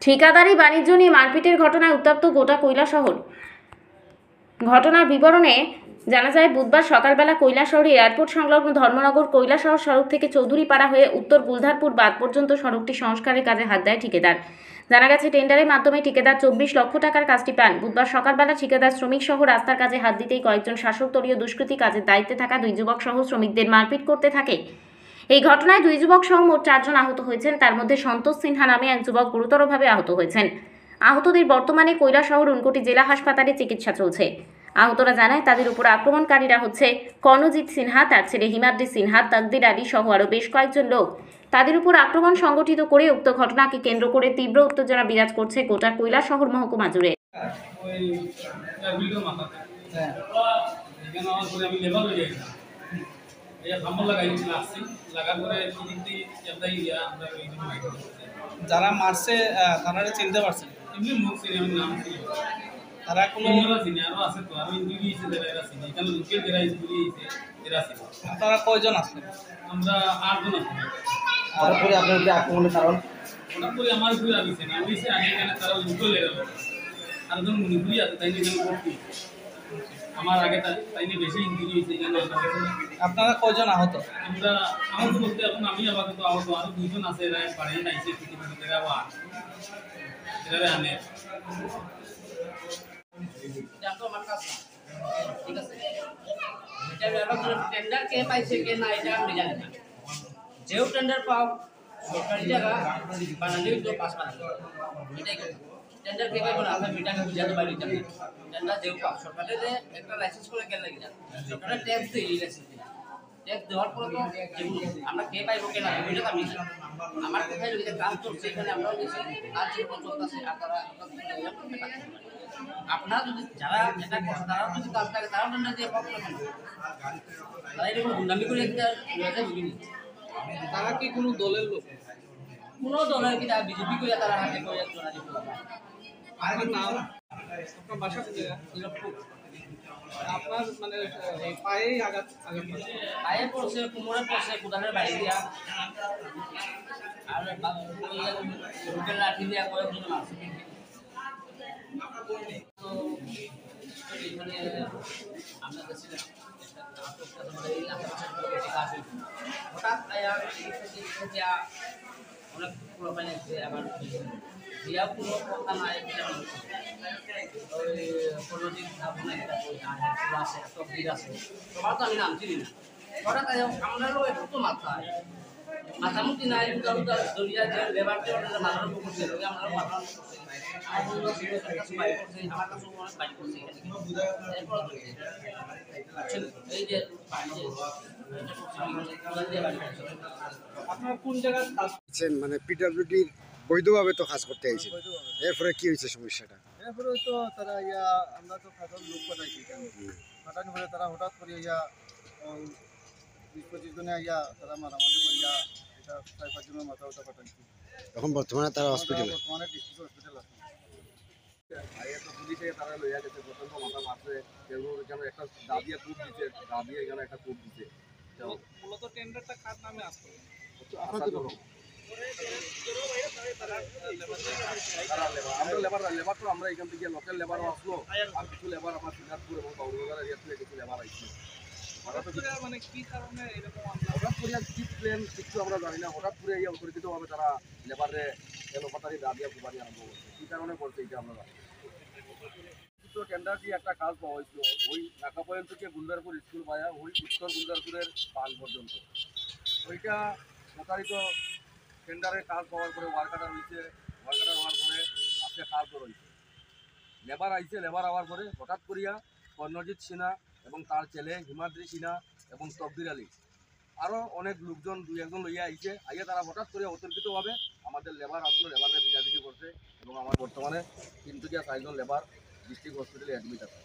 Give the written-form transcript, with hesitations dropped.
ঠিকাদারি বাণিজ্য নিয়ে মারপিটের ঘটনায় উত্তপ্ত গোটা কৈলাসহর। ঘটনার বিবরণে জানা যায়, বুধবার সকালবেলা কৈলাসহর এয়ারপোর্ট সংলগ্ন ধর্মনগর কৈলাসহর সড়ক থেকে চৌধুরীপাড়া হয়ে উত্তর গুলধারপুর বাঁধ পর্যন্ত সড়কটি সংস্কারের কাজে হাত দেয় ঠিকাদার। জানা গেছে, টেন্ডারের মাধ্যমে ঠিকাদার 24 লক্ষ টাকার কাজটি পান। বুধবার সকালবেলা ঠিকাদার শ্রমিক সহ রাস্তার কাজে হাত দিতেই কয়েকজন শাসক দলীয় দুষ্কৃতী কাজের দায়িত্বে থাকা দুই যুবক সহ শ্রমিকদের মারপিট করতে থাকে। এই ঘটনায় দুই যুবক সহ মোট 4 জন আহত হয়েছেন। তার মধ্যে সন্তোষ সিনহা নামে এক যুবক গুরুতরভাবে আহত হয়েছেন। আহতদের বর্তমানে কৈলাসহর উনকোটি জেলা হাসপাতালে চিকিৎসা চলছে। আহতরা জানায়, তাদের উপর আক্রমণকারীরা হচ্ছে কর্ণজিৎ সিনহা, তার ছেলে হিমাদ্রি সিনহা, তকদির আলী সহ আরও বেশ কয়েকজন লোক। তাদের উপর আক্রমণ সংগঠিত করে উক্ত ঘটনাকে কেন্দ্র করে তীব্র উত্তেজনা বিরাজ করছে গোটা কৈলাসহর মহকুমা জুড়ে। যারা মারছে তারা চিনতে পারছেন? তারা কোনো তারা কয়জন আসলেন? আমরা 8 জন আছি। তারপরে আপনার উপরে আক্রমণের কারণ? ওটা করে আমার উপরে আসছে না, আমি সে আগে এখানে তারা উল্টো লেগে গেল। আর একজন মুনিপুরি আছে, তাই নিয়ে ভর্তি। আমার আগে তাই নিয়ে বেশি ইঞ্জুরি হয়েছে। এখানে আপনারা কয়জন আহত? আমরা আহত বলতে এখন আমি আপাতত আহত, আরো 2 জন আছে, এরা পারে না, এসে কিছু থেকে আবার এরা আনে। ঠিক আছে, এটা টেন্ডার কে পাইছে কে না এটা আমি জানি না। যেও টেন্ডার পাও সরকারি জায়গা বানালেই তো পাস বানাবে, এটাই কথা। টেন্ডার কে পাইব না আমরা মিটাকে বুঝাতে পারি না। টেন্ডার যেও পাও সরকারের একটা লাইসেন্স করে কেন লাগে না, সরকারের ট্যাক্স দেয়, এই লাইসেন্স দিয়ে ট্যাক্স দেওয়ার পরে তো আমরা কে পাইব কে না এটা আমি আমার কোথায় যদি কাজ করছে এখানে আমরাও গেছি, কাজ যেরকম চলতেছে আর তারা আপনারা যদি যারা এটা করে তারাও যদি কাজ থাকে তারাও টেন্ডার দিয়ে পাবো না, তারা এরকম গুন্ডামি করে একটা তারা কি কোনো দলের লোক? কোনো দলের কি তারা বিজেপি করে তারা হাতে করে জোড়া দিব। আপনার নাম, আপনার বাসা কোথায়? আপনার মানে পায়েই আঘাত পায়ে পড়ছে, কোমরে পড়ছে, কোদালের বাইরে দিয়া আর রুটের লাঠি দিয়া কয়েকজন মারছে। তো এখানে আমরা গেছিলাম হঠাৎ অনেক পুরো পাইছে, আবার দিয়া পুরো কথা নাই ওই পলিটিক আছে, তকদির আছে, সবার তো আমি নাম চিনি না। হঠাৎ আমরাও একটু মাথামুখি নাই, দলিয়া যে লেবারকে মাথার উপর করছে আমরা মাথা আমার কাছে বাইক করছে, আমার কাছে অনেক বাইক করছে। এই যে আপনার কোন জায়গায় কাজ মানে পিডব্লিউডির বৈধভাবে তো কাজ করতে আইছে, এরপরে কি হয়েছে সমস্যাটা? এরপরে তো তারা আমরা তো ফাটল লোক পাঠাইছি, ফাটানি করে তারা হঠাৎ করে 20-25 জনে তারা মারামারি করিয়া এটা 4-5 জনের মাথা ওটা পাঠাইছি। এখন বর্তমানে তারা হসপিটালে, বর্তমানে ডিস্ট্রিক্ট হসপিটাল আছে। পুলিশে তারা লইয়া গেছে, প্রচন্ড মাথা মারছে, এখানে একটা দাবিয়া কূপ দিচ্ছে, দাবিয়া এখানে একটা কূপ দিচ্ছে। মূলত টেন্ডারটা কার নামে আসলো? আমরা লেবার তো আমরা এখান থেকে লোকাল লেবারও আসলো, আর কিছু লেবার আমার সিঙ্গাপুর এবং বাউরবাজার এরিয়া থেকে কিছু লেবার আসছে। মানে কি কারণে এরকম হঠাৎ করে কি প্ল্যান কিছু আমরা জানি না, হঠাৎ করে অপরিচিতভাবে তারা লেবারে এলোপাতারি দাবিয়া কুবানি আরম্ভ করছে। কি কারণে করছে এটা আমরা জানি। টেন্ডার দিয়ে একটা কাজ পাওয়া হয়েছিল, ওই ঢাকা পয়েন্ট থেকে গুলদারপুর স্কুল বায়া ওই উত্তর গুলদারপুরের পাল পর্যন্ত। ওইটা প্রতারিত টেন্ডারের কাজ পাওয়ার পরে ওয়ার্কার হয়েছে, ওয়ার্কার হওয়ার পরে আজকে কাজ রয়েছে, লেবার আইছে, লেবার হওয়ার পরে হঠাৎ করিয়া কর্ণজিৎ সিনহা এবং তার ছেলে হিমাদ্রি সিনহা এবং তকদির আলী আরও অনেক লোকজন 2-1 লইয়া আইছে, আইয়া তারা হঠাৎ করে অতর্কিতভাবে আমাদের লেবার আসলো, লেবারকে পিটাপিটি করছে এবং আমার বর্তমানে 3 থেকে 4 জন লেবার ডিস্ট্রিক্ট হসপিটালে অ্যাডমিট আছে।